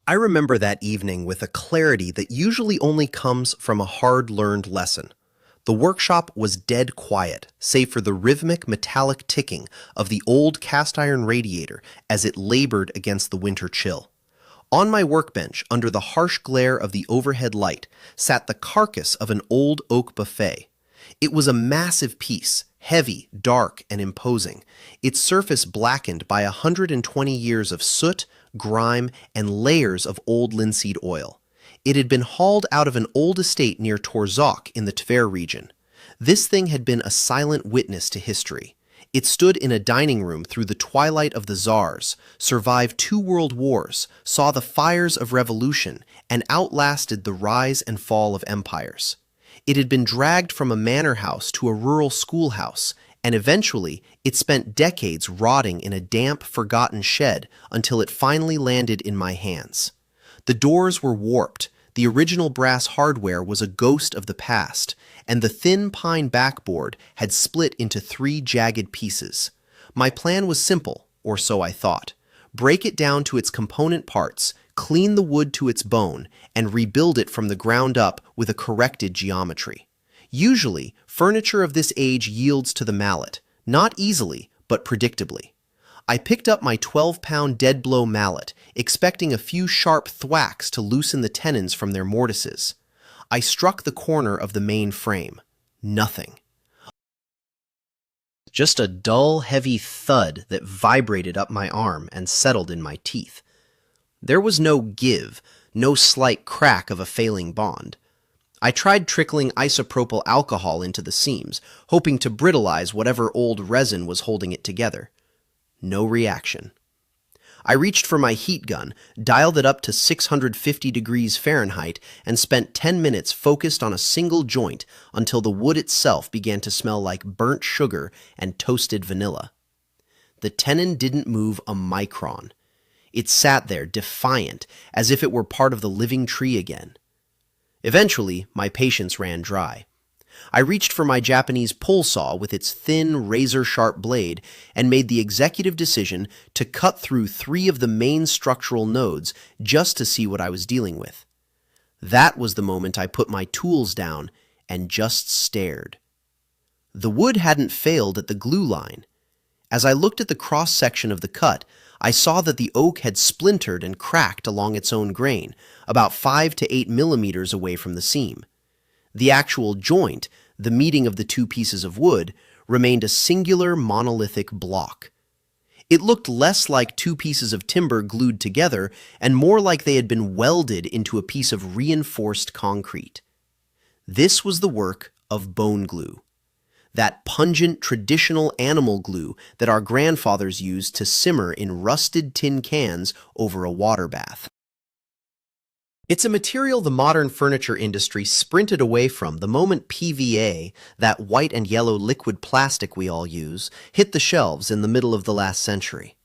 I remember that evening with a clarity that usually only comes from a hard-learned lesson. The workshop was dead quiet, save for the rhythmic metallic ticking of the old cast-iron radiator as it labored against the winter chill. On my workbench, under the harsh glare of the overhead light, sat the carcass of an old oak buffet. It was a massive piece, heavy, dark, and imposing, its surface blackened by 120 years of soot, grime, and layers of old linseed oil. It had been hauled out of an old estate near Torzok in the Tver region. This thing had been a silent witness to history. It stood in a dining room through the twilight of the Tsars, survived 2 world wars, saw the fires of revolution, and outlasted the rise and fall of empires. It had been dragged from a manor house to a rural schoolhouse, and eventually it spent decades rotting in a damp, forgotten shed until it finally landed in my hands. The doors were warped, the original brass hardware was a ghost of the past, and the thin pine backboard had split into 3 jagged pieces. My plan was simple, or so I thought. Break it down to its component parts, clean the wood to its bone, and rebuild it from the ground up with a corrected geometry. Usually, furniture of this age yields to the mallet, not easily, but predictably. I picked up my 12-pound dead-blow mallet, expecting a few sharp thwacks to loosen the tenons from their mortises. I struck the corner of the main frame. Nothing. Just a dull, heavy thud that vibrated up my arm and settled in my teeth. There was no give, no slight crack of a failing bond. I tried trickling isopropyl alcohol into the seams, hoping to brittleize whatever old resin was holding it together. No reaction. I reached for my heat gun, dialed it up to 650 degrees Fahrenheit, and spent 10 minutes focused on a single joint until the wood itself began to smell like burnt sugar and toasted vanilla. The tenon didn't move a micron. It sat there, defiant, as if it were part of the living tree again. Eventually, my patience ran dry. I reached for my Japanese pole saw with its thin, razor-sharp blade and made the executive decision to cut through 3 of the main structural nodes just to see what I was dealing with. That was the moment I put my tools down and just stared. The wood hadn't failed at the glue line. As I looked at the cross-section of the cut, I saw that the oak had splintered and cracked along its own grain, about 5 to 8 millimeters away from the seam. The actual joint, the meeting of the 2 pieces of wood, remained a singular monolithic block. It looked less like 2 pieces of timber glued together and more like they had been welded into a piece of reinforced concrete. This was the work of bone glue, that pungent traditional animal glue that our grandfathers used to simmer in rusted tin cans over a water bath. It's a material the modern furniture industry sprinted away from the moment PVA, that white and yellow liquid plastic we all use, hit the shelves in the middle of the last century.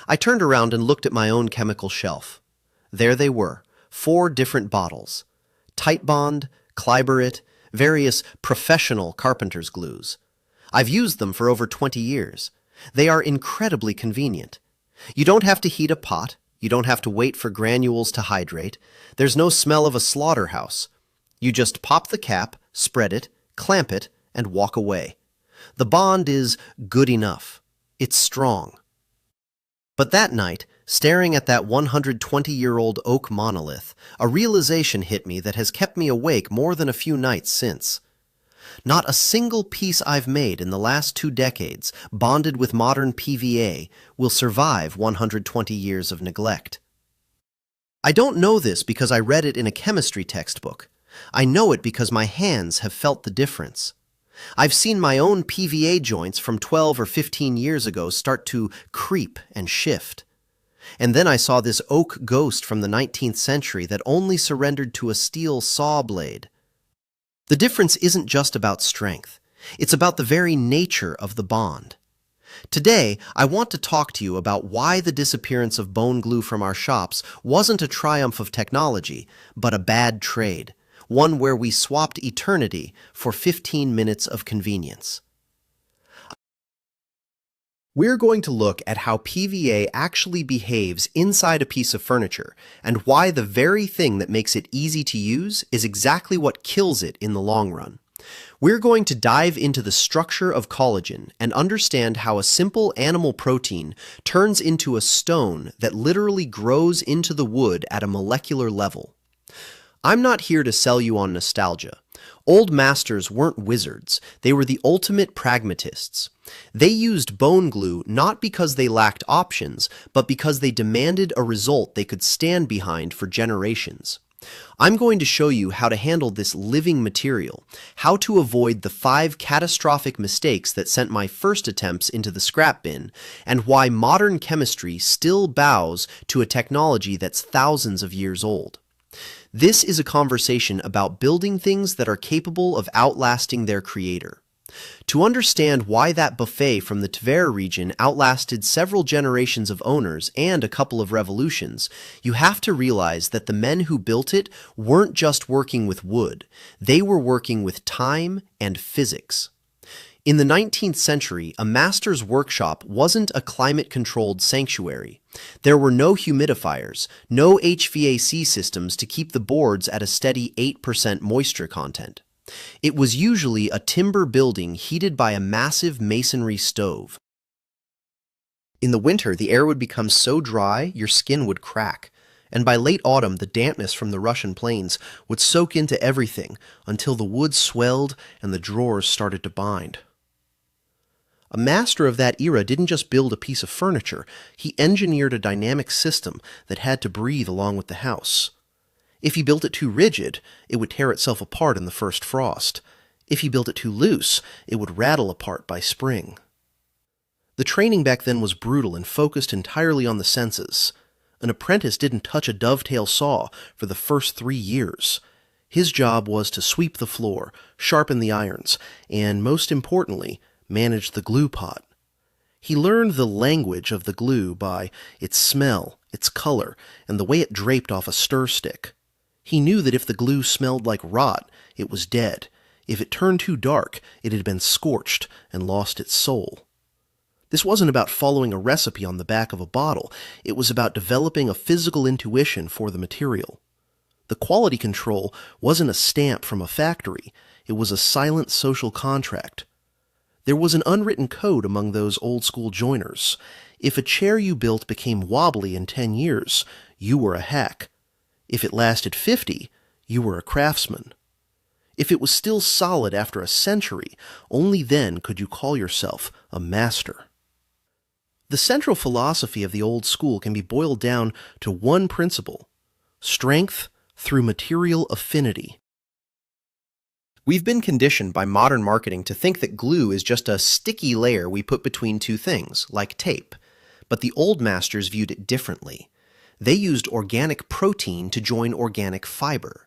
I turned around and looked at my own chemical shelf. There they were, 4 different bottles. Titebond, Cliberit, various professional carpenter's glues. I've used them for over 20 years. They are incredibly convenient. You don't have to heat a pot. You don't have to wait for granules to hydrate. There's no smell of a slaughterhouse. You just pop the cap, spread it, clamp it, and walk away. The bond is good enough. It's strong. But that night, staring at that 120-year-old oak monolith, a realization hit me that has kept me awake more than a few nights since. Not a single piece I've made in the last 2 decades, bonded with modern PVA, will survive 120 years of neglect. I don't know this because I read it in a chemistry textbook. I know it because my hands have felt the difference. I've seen my own PVA joints from 12 or 15 years ago start to creep and shift. And then I saw this oak ghost from the 19th century that only surrendered to a steel saw blade. The difference isn't just about strength. It's about the very nature of the bond. Today, I want to talk to you about why the disappearance of bone glue from our shops wasn't a triumph of technology, but a bad trade, one where we swapped eternity for 15 minutes of convenience. We're going to look at how PVA actually behaves inside a piece of furniture, and why the very thing that makes it easy to use is exactly what kills it in the long run. We're going to dive into the structure of collagen and understand how a simple animal protein turns into a stone that literally grows into the wood at a molecular level. I'm not here to sell you on nostalgia. Old masters weren't wizards, they were the ultimate pragmatists. They used bone glue not because they lacked options, but because they demanded a result they could stand behind for generations. I'm going to show you how to handle this living material, how to avoid the 5 catastrophic mistakes that sent my first attempts into the scrap bin, and why modern chemistry still bows to a technology that's thousands of years old. This is a conversation about building things that are capable of outlasting their creator. To understand why that buffet from the Tver region outlasted several generations of owners and a couple of revolutions, you have to realize that the men who built it weren't just working with wood, they were working with time and physics. In the 19th century, a master's workshop wasn't a climate-controlled sanctuary. There were no humidifiers, no HVAC systems to keep the boards at a steady 8% moisture content. It was usually a timber building heated by a massive masonry stove. In the winter, the air would become so dry your skin would crack, and by late autumn the dampness from the Russian plains would soak into everything until the wood swelled and the drawers started to bind. A master of that era didn't just build a piece of furniture, he engineered a dynamic system that had to breathe along with the house. If he built it too rigid, it would tear itself apart in the first frost. If he built it too loose, it would rattle apart by spring. The training back then was brutal and focused entirely on the senses. An apprentice didn't touch a dovetail saw for the first 3 years. His job was to sweep the floor, sharpen the irons, and, most importantly, manage the glue pot. He learned the language of the glue by its smell, its color, and the way it draped off a stir stick. He knew that if the glue smelled like rot, it was dead. If it turned too dark, it had been scorched and lost its soul. This wasn't about following a recipe on the back of a bottle. It was about developing a physical intuition for the material. The quality control wasn't a stamp from a factory. It was a silent social contract. There was an unwritten code among those old-school joiners. If a chair you built became wobbly in 10 years, you were a hack. If it lasted 50, you were a craftsman. If it was still solid after a century, only then could you call yourself a master. The central philosophy of the old school can be boiled down to one principle: strength through material affinity. We've been conditioned by modern marketing to think that glue is just a sticky layer we put between two things, like tape. But the old masters viewed it differently. They used organic protein to join organic fiber.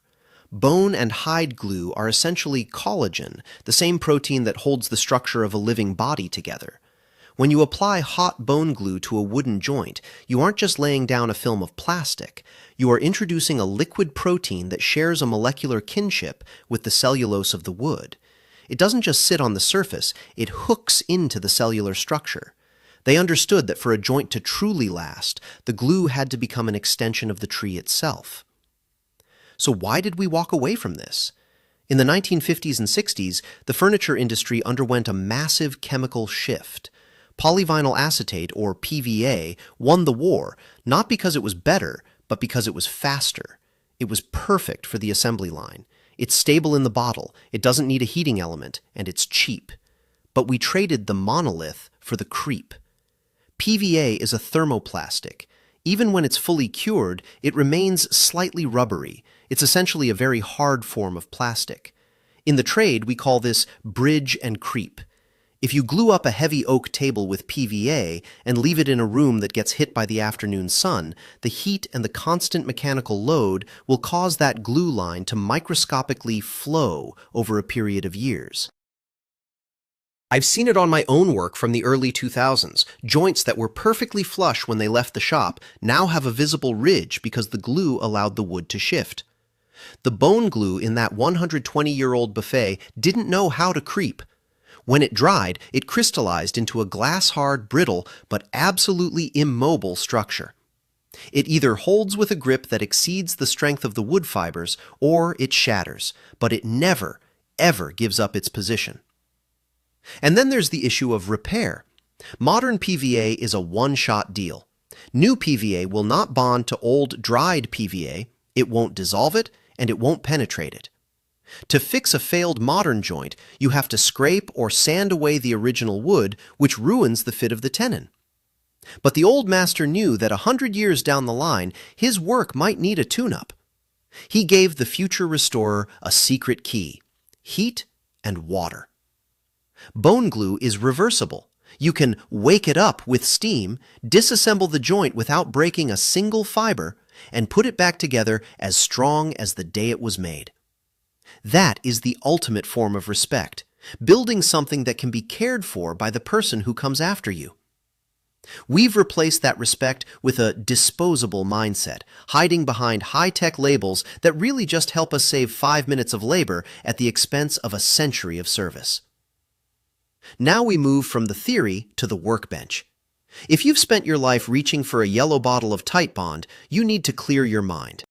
Bone and hide glue are essentially collagen, the same protein that holds the structure of a living body together. When you apply hot bone glue to a wooden joint, you aren't just laying down a film of plastic. You are introducing a liquid protein that shares a molecular kinship with the cellulose of the wood. It doesn't just sit on the surface, it hooks into the cellular structure. They understood that for a joint to truly last, the glue had to become an extension of the tree itself. So why did we walk away from this? In the 1950s and 60s, the furniture industry underwent a massive chemical shift. Polyvinyl acetate, or PVA, won the war, not because it was better, but because it was faster. It was perfect for the assembly line. It's stable in the bottle, it doesn't need a heating element, and it's cheap. But we traded the monolith for the creep. PVA is a thermoplastic. Even when it's fully cured, it remains slightly rubbery. It's essentially a very hard form of plastic. In the trade, we call this bridge and creep. If you glue up a heavy oak table with PVA and leave it in a room that gets hit by the afternoon sun, the heat and the constant mechanical load will cause that glue line to microscopically flow over a period of years. I've seen it on my own work from the early 2000s. Joints that were perfectly flush when they left the shop now have a visible ridge because the glue allowed the wood to shift. The bone glue in that 120-year-old buffet didn't know how to creep. When it dried, it crystallized into a glass-hard, brittle, but absolutely immobile structure. It either holds with a grip that exceeds the strength of the wood fibers, or it shatters, but it never, ever gives up its position. And then there's the issue of repair. Modern PVA is a one-shot deal. New PVA will not bond to old dried PVA, it won't dissolve it, and it won't penetrate it. To fix a failed modern joint, you have to scrape or sand away the original wood, which ruins the fit of the tenon. But the old master knew that 100 years down the line, his work might need a tune-up. He gave the future restorer a secret key: heat and water. Bone glue is reversible. You can wake it up with steam, disassemble the joint without breaking a single fiber, and put it back together as strong as the day it was made. That is the ultimate form of respect, building something that can be cared for by the person who comes after you. We've replaced that respect with a disposable mindset, hiding behind high-tech labels that really just help us save 5 minutes of labor at the expense of a century of service. Now we move from the theory to the workbench. If you've spent your life reaching for a yellow bottle of Titebond, you need to clear your mind.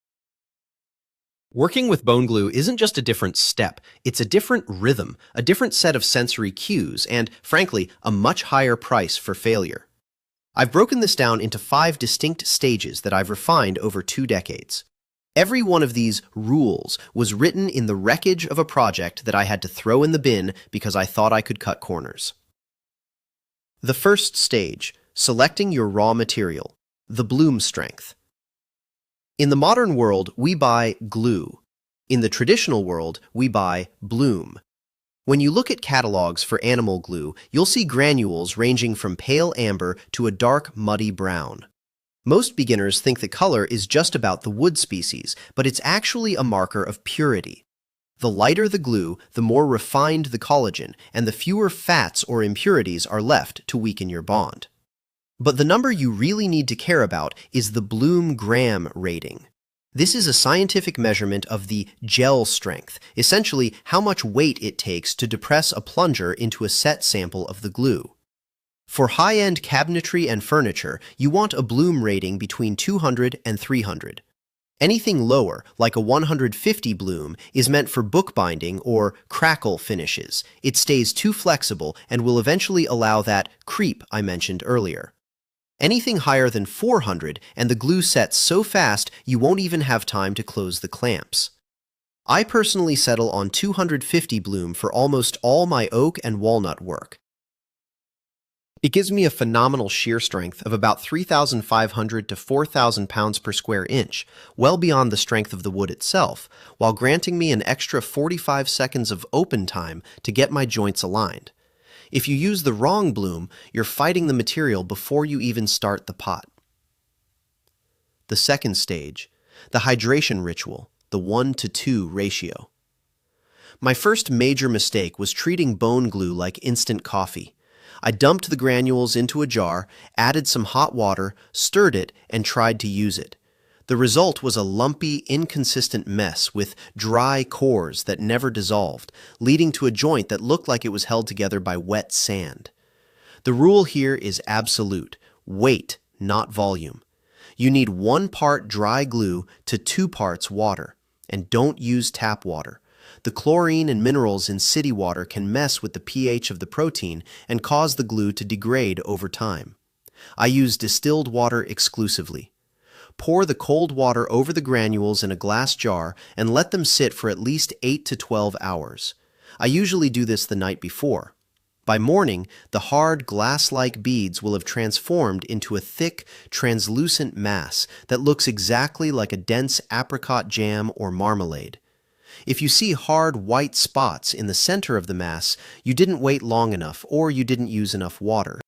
Working with bone glue isn't just a different step, it's a different rhythm, a different set of sensory cues, and, frankly, a much higher price for failure. I've broken this down into 5 distinct stages that I've refined over 2 decades. Every one of these rules was written in the wreckage of a project that I had to throw in the bin because I thought I could cut corners. The first stage, selecting your raw material, the bloom strength. In the modern world, we buy glue. In the traditional world, we buy bloom. When you look at catalogs for animal glue, you'll see granules ranging from pale amber to a dark, muddy brown. Most beginners think the color is just about the wood species, but it's actually a marker of purity. The lighter the glue, the more refined the collagen, and the fewer fats or impurities are left to weaken your bond. But the number you really need to care about is the bloom gram rating. This is a scientific measurement of the gel strength, essentially how much weight it takes to depress a plunger into a set sample of the glue. For high-end cabinetry and furniture, you want a bloom rating between 200 and 300. Anything lower, like a 150 bloom, is meant for bookbinding or crackle finishes. It stays too flexible and will eventually allow that creep I mentioned earlier. Anything higher than 400 and the glue sets so fast you won't even have time to close the clamps. I personally settle on 250 bloom for almost all my oak and walnut work. It gives me a phenomenal shear strength of about 3,500 to 4,000 pounds per square inch, well beyond the strength of the wood itself, while granting me an extra 45 seconds of open time to get my joints aligned. If you use the wrong bloom, you're fighting the material before you even start the pot. The second stage, the hydration ritual, the 1-to-2 ratio. My first major mistake was treating bone glue like instant coffee. I dumped the granules into a jar, added some hot water, stirred it, and tried to use it. The result was a lumpy, inconsistent mess with dry cores that never dissolved, leading to a joint that looked like it was held together by wet sand. The rule here is absolute: weight, not volume. You need 1 part dry glue to 2 parts water, and don't use tap water. The chlorine and minerals in city water can mess with the pH of the protein and cause the glue to degrade over time. I use distilled water exclusively. Pour the cold water over the granules in a glass jar and let them sit for at least 8 to 12 hours. I usually do this the night before. By morning, the hard glass-like beads will have transformed into a thick, translucent mass that looks exactly like a dense apricot jam or marmalade. If you see hard white spots in the center of the mass, you didn't wait long enough or you didn't use enough water.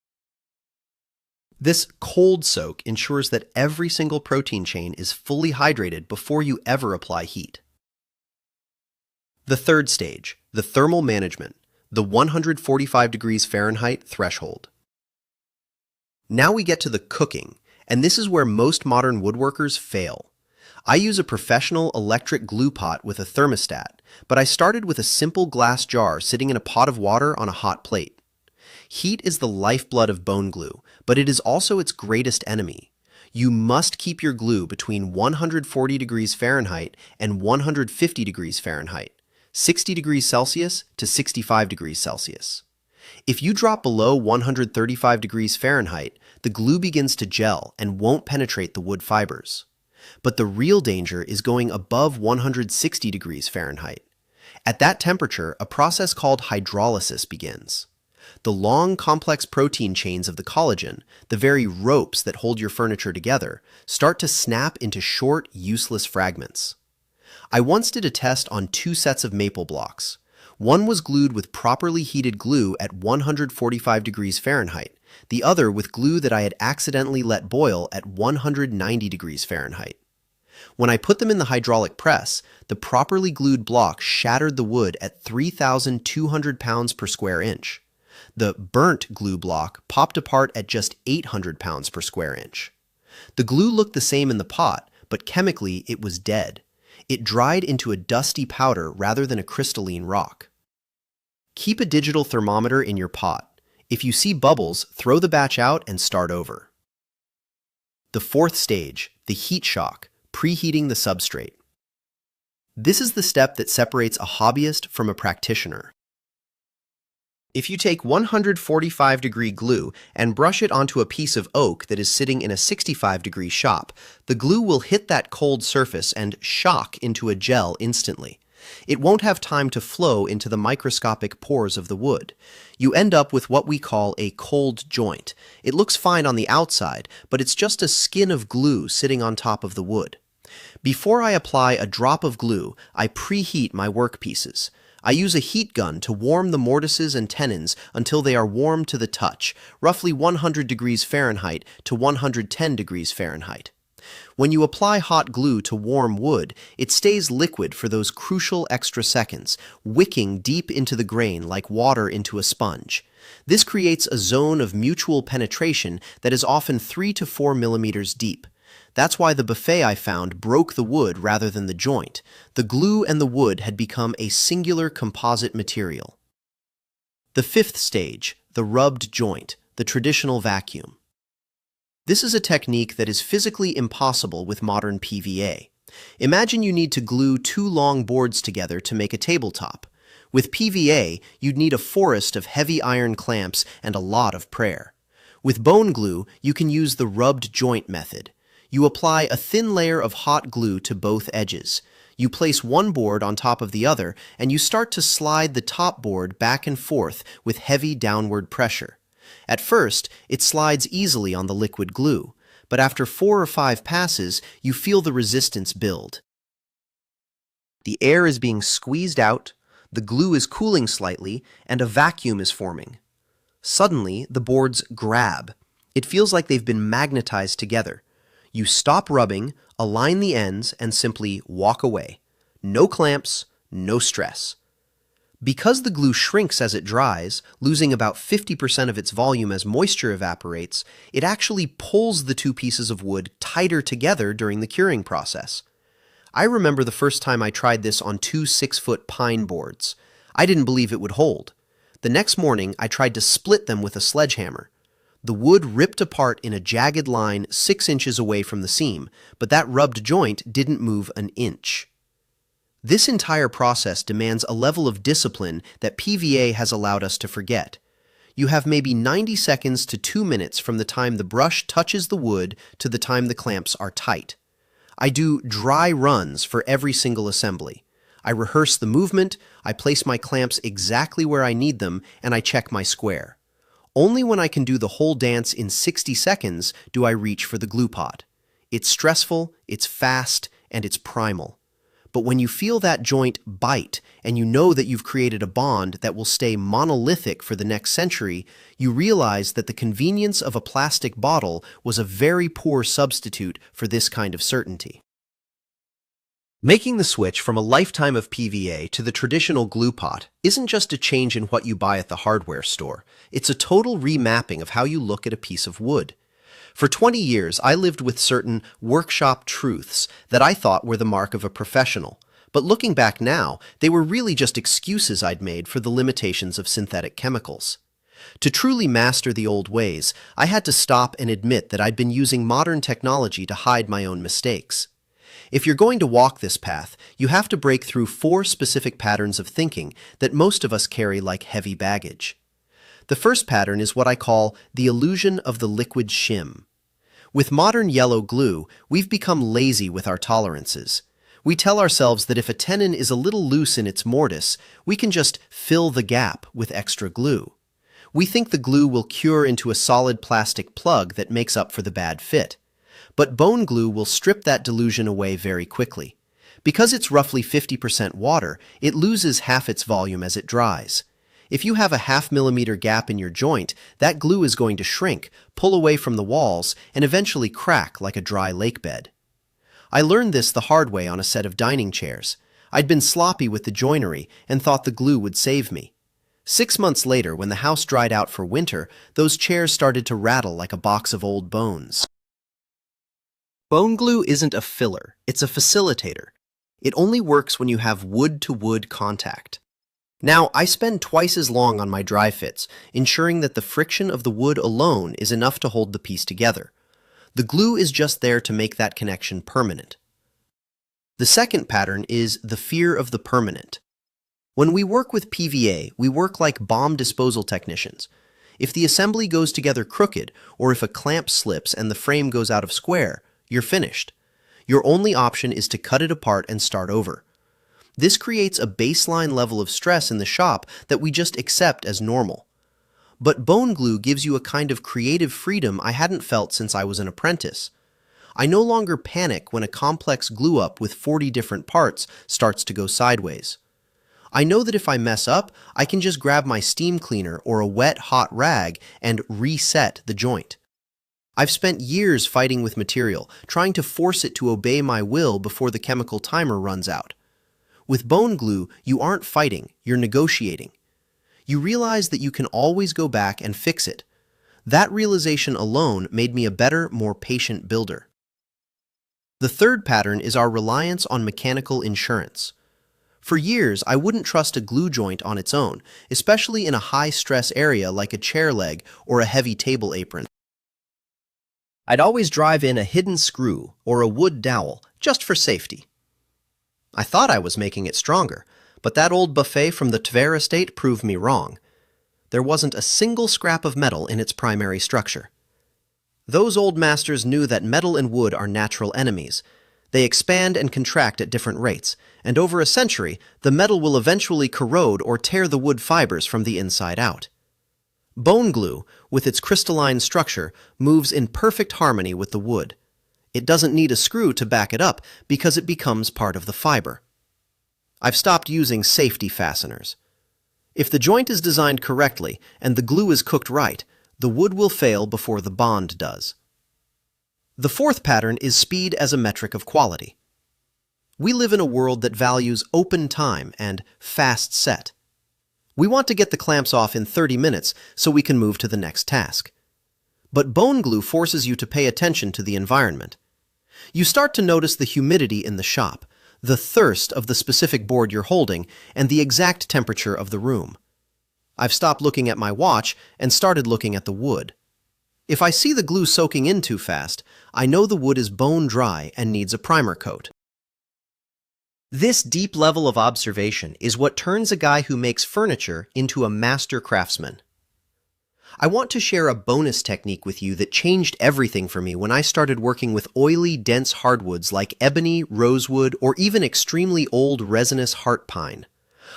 This cold soak ensures that every single protein chain is fully hydrated before you ever apply heat. The third stage, the thermal management, the 145 degrees Fahrenheit threshold. Now we get to the cooking, and this is where most modern woodworkers fail. I use a professional electric glue pot with a thermostat, but I started with a simple glass jar sitting in a pot of water on a hot plate. Heat is the lifeblood of bone glue, but it is also its greatest enemy. You must keep your glue between 140 degrees Fahrenheit and 150 degrees Fahrenheit, 60 degrees Celsius to 65 degrees Celsius. If you drop below 135 degrees Fahrenheit, the glue begins to gel and won't penetrate the wood fibers. But the real danger is going above 160 degrees Fahrenheit. At that temperature, a process called hydrolysis begins. The long, complex protein chains of the collagen, the very ropes that hold your furniture together, start to snap into short, useless fragments. I once did a test on 2 sets of maple blocks. One was glued with properly heated glue at 145 degrees Fahrenheit, the other with glue that I had accidentally let boil at 190 degrees Fahrenheit. When I put them in the hydraulic press, the properly glued block shattered the wood at 3,200 pounds per square inch. The burnt glue block popped apart at just 800 pounds per square inch. The glue looked the same in the pot, but chemically it was dead. It dried into a dusty powder rather than a crystalline rock. Keep a digital thermometer in your pot. If you see bubbles, throw the batch out and start over. The 4th stage, the heat shock, preheating the substrate. This is the step that separates a hobbyist from a practitioner. If you take 145-degree glue and brush it onto a piece of oak that is sitting in a 65-degree shop, the glue will hit that cold surface and shock into a gel instantly. It won't have time to flow into the microscopic pores of the wood. You end up with what we call a cold joint. It looks fine on the outside, but it's just a skin of glue sitting on top of the wood. Before I apply a drop of glue, I preheat my workpieces. I use a heat gun to warm the mortises and tenons until they are warm to the touch, roughly 100 degrees Fahrenheit to 110 degrees Fahrenheit. When you apply hot glue to warm wood, it stays liquid for those crucial extra seconds, wicking deep into the grain like water into a sponge. This creates a zone of mutual penetration that is often 3 to 4 millimeters deep. That's why the buffet I found broke the wood rather than the joint. The glue and the wood had become a singular composite material. The 5th stage, the rubbed joint, the traditional vacuum. This is a technique that is physically impossible with modern PVA. Imagine you need to glue 2 long boards together to make a tabletop. With PVA, you'd need a forest of heavy iron clamps and a lot of prayer. With bone glue, you can use the rubbed joint method. You apply a thin layer of hot glue to both edges. You place one board on top of the other, and you start to slide the top board back and forth with heavy downward pressure. At first, it slides easily on the liquid glue, but after 4 or 5 passes, you feel the resistance build. The air is being squeezed out, the glue is cooling slightly, and a vacuum is forming. Suddenly, the boards grab. It feels like they've been magnetized together. You stop rubbing, align the ends, and simply walk away. No clamps, no stress. Because the glue shrinks as it dries, losing about 50% of its volume as moisture evaporates, it actually pulls the 2 pieces of wood tighter together during the curing process. I remember the first time I tried this on 2 6-foot pine boards. I didn't believe it would hold. The next morning, I tried to split them with a sledgehammer. The wood ripped apart in a jagged line 6 inches away from the seam, but that rubbed joint didn't move an inch. This entire process demands a level of discipline that PVA has allowed us to forget. You have maybe 90 seconds to 2 minutes from the time the brush touches the wood to the time the clamps are tight. I do dry runs for every single assembly. I rehearse the movement, I place my clamps exactly where I need them, and I check my square. Only when I can do the whole dance in 60 seconds do I reach for the glue pot. It's stressful, it's fast, and it's primal. But when you feel that joint bite, and you know that you've created a bond that will stay monolithic for the next century, you realize that the convenience of a plastic bottle was a very poor substitute for this kind of certainty. Making the switch from a lifetime of PVA to the traditional glue pot isn't just a change in what you buy at the hardware store. It's a total remapping of how you look at a piece of wood. For 20 years, I lived with certain workshop truths that I thought were the mark of a professional. But looking back now, they were really just excuses I'd made for the limitations of synthetic chemicals. To truly master the old ways, I had to stop and admit that I'd been using modern technology to hide my own mistakes. If you're going to walk this path, you have to break through 4 specific patterns of thinking that most of us carry like heavy baggage. The first pattern is what I call the illusion of the liquid shim. With modern yellow glue, we've become lazy with our tolerances. We tell ourselves that if a tenon is a little loose in its mortise, we can just fill the gap with extra glue. We think the glue will cure into a solid plastic plug that makes up for the bad fit. But bone glue will strip that delusion away very quickly. Because it's roughly 50% water, it loses half its volume as it dries. If you have a half-millimeter gap in your joint, that glue is going to shrink, pull away from the walls, and eventually crack like a dry lake bed. I learned this the hard way on a set of dining chairs. I'd been sloppy with the joinery and thought the glue would save me. 6 months later, when the house dried out for winter, those chairs started to rattle like a box of old bones. Bone glue isn't a filler, it's a facilitator. It only works when you have wood-to-wood contact. Now, I spend twice as long on my dry fits, ensuring that the friction of the wood alone is enough to hold the piece together. The glue is just there to make that connection permanent. The second pattern is the fear of the permanent. When we work with PVA, we work like bomb disposal technicians. If the assembly goes together crooked, or if a clamp slips and the frame goes out of square, you're finished. Your only option is to cut it apart and start over. This creates a baseline level of stress in the shop that we just accept as normal. But bone glue gives you a kind of creative freedom I hadn't felt since I was an apprentice. I no longer panic when a complex glue-up with 40 different parts starts to go sideways. I know that if I mess up, I can just grab my steam cleaner or a wet, hot rag and reset the joint. I've spent years fighting with material, trying to force it to obey my will before the chemical timer runs out. With bone glue, you aren't fighting, you're negotiating. You realize that you can always go back and fix it. That realization alone made me a better, more patient builder. The third pattern is our reliance on mechanical insurance. For years, I wouldn't trust a glue joint on its own, especially in a high-stress area like a chair leg or a heavy table apron. I'd always drive in a hidden screw or a wood dowel just for safety. I thought I was making it stronger, but that old buffet from the Tver estate proved me wrong. There wasn't a single scrap of metal in its primary structure. Those old masters knew that metal and wood are natural enemies. They expand and contract at different rates, and over a century, the metal will eventually corrode or tear the wood fibers from the inside out. Bone glue, with its crystalline structure, moves in perfect harmony with the wood. It doesn't need a screw to back it up because it becomes part of the fiber. I've stopped using safety fasteners. If the joint is designed correctly and the glue is cooked right, the wood will fail before the bond does. The fourth pattern is speed as a metric of quality. We live in a world that values open time and fast set. We want to get the clamps off in 30 minutes so we can move to the next task. But bone glue forces you to pay attention to the environment. You start to notice the humidity in the shop, the thirst of the specific board you're holding, and the exact temperature of the room. I've stopped looking at my watch and started looking at the wood. If I see the glue soaking in too fast, I know the wood is bone dry and needs a primer coat. This deep level of observation is what turns a guy who makes furniture into a master craftsman. I want to share a bonus technique with you that changed everything for me when I started working with oily, dense hardwoods like ebony, rosewood, or even extremely old resinous heart pine.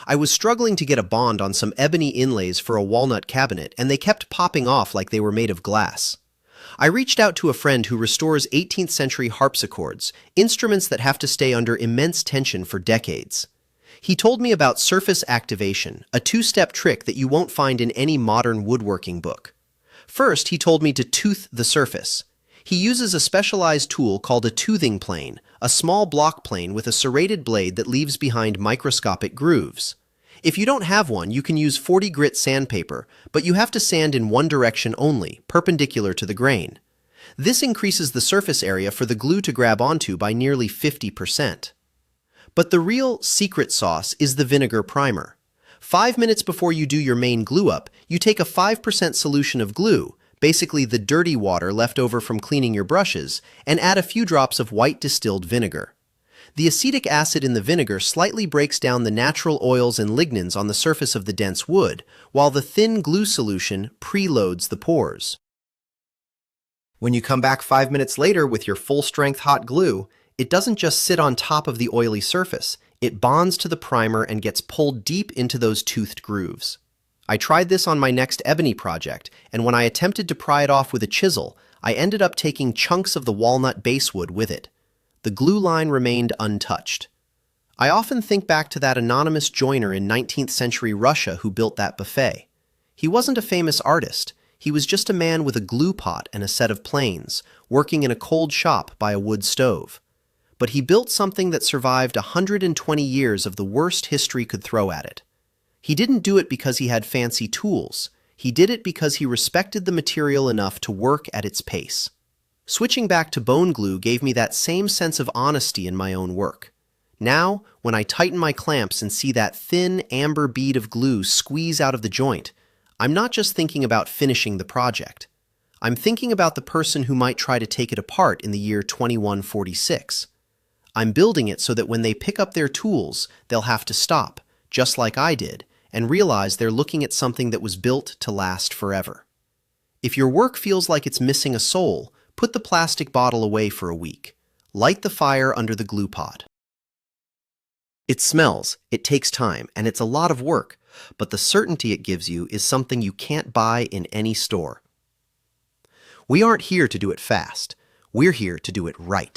I was struggling to get a bond on some ebony inlays for a walnut cabinet, and they kept popping off like they were made of glass. I reached out to a friend who restores 18th century harpsichords, instruments that have to stay under immense tension for decades. He told me about surface activation, a 2-step trick that you won't find in any modern woodworking book. First, he told me to tooth the surface. He uses a specialized tool called a toothing plane, a small block plane with a serrated blade that leaves behind microscopic grooves. If you don't have one, you can use 40 grit sandpaper, but you have to sand in one direction only, perpendicular to the grain. This increases the surface area for the glue to grab onto by nearly 50%. But the real secret sauce is the vinegar primer. 5 minutes before you do your main glue up, you take a 5% solution of glue, basically the dirty water left over from cleaning your brushes, and add a few drops of white distilled vinegar. The acetic acid in the vinegar slightly breaks down the natural oils and lignins on the surface of the dense wood, while the thin glue solution preloads the pores. When you come back 5 minutes later with your full-strength hot glue, it doesn't just sit on top of the oily surface, it bonds to the primer and gets pulled deep into those toothed grooves. I tried this on my next ebony project, and when I attempted to pry it off with a chisel, I ended up taking chunks of the walnut basewood with it. The glue line remained untouched. I often think back to that anonymous joiner in 19th century Russia who built that buffet. He wasn't a famous artist. He was just a man with a glue pot and a set of planes, working in a cold shop by a wood stove. But he built something that survived 120 years of the worst history could throw at it. He didn't do it because he had fancy tools. He did it because he respected the material enough to work at its pace. Switching back to bone glue gave me that same sense of honesty in my own work. Now, when I tighten my clamps and see that thin, amber bead of glue squeeze out of the joint, I'm not just thinking about finishing the project. I'm thinking about the person who might try to take it apart in the year 2146. I'm building it so that when they pick up their tools, they'll have to stop, just like I did, and realize they're looking at something that was built to last forever. If your work feels like it's missing a soul, put the plastic bottle away for a week. Light the fire under the glue pot. It smells, it takes time, and it's a lot of work, but the certainty it gives you is something you can't buy in any store. We aren't here to do it fast. We're here to do it right.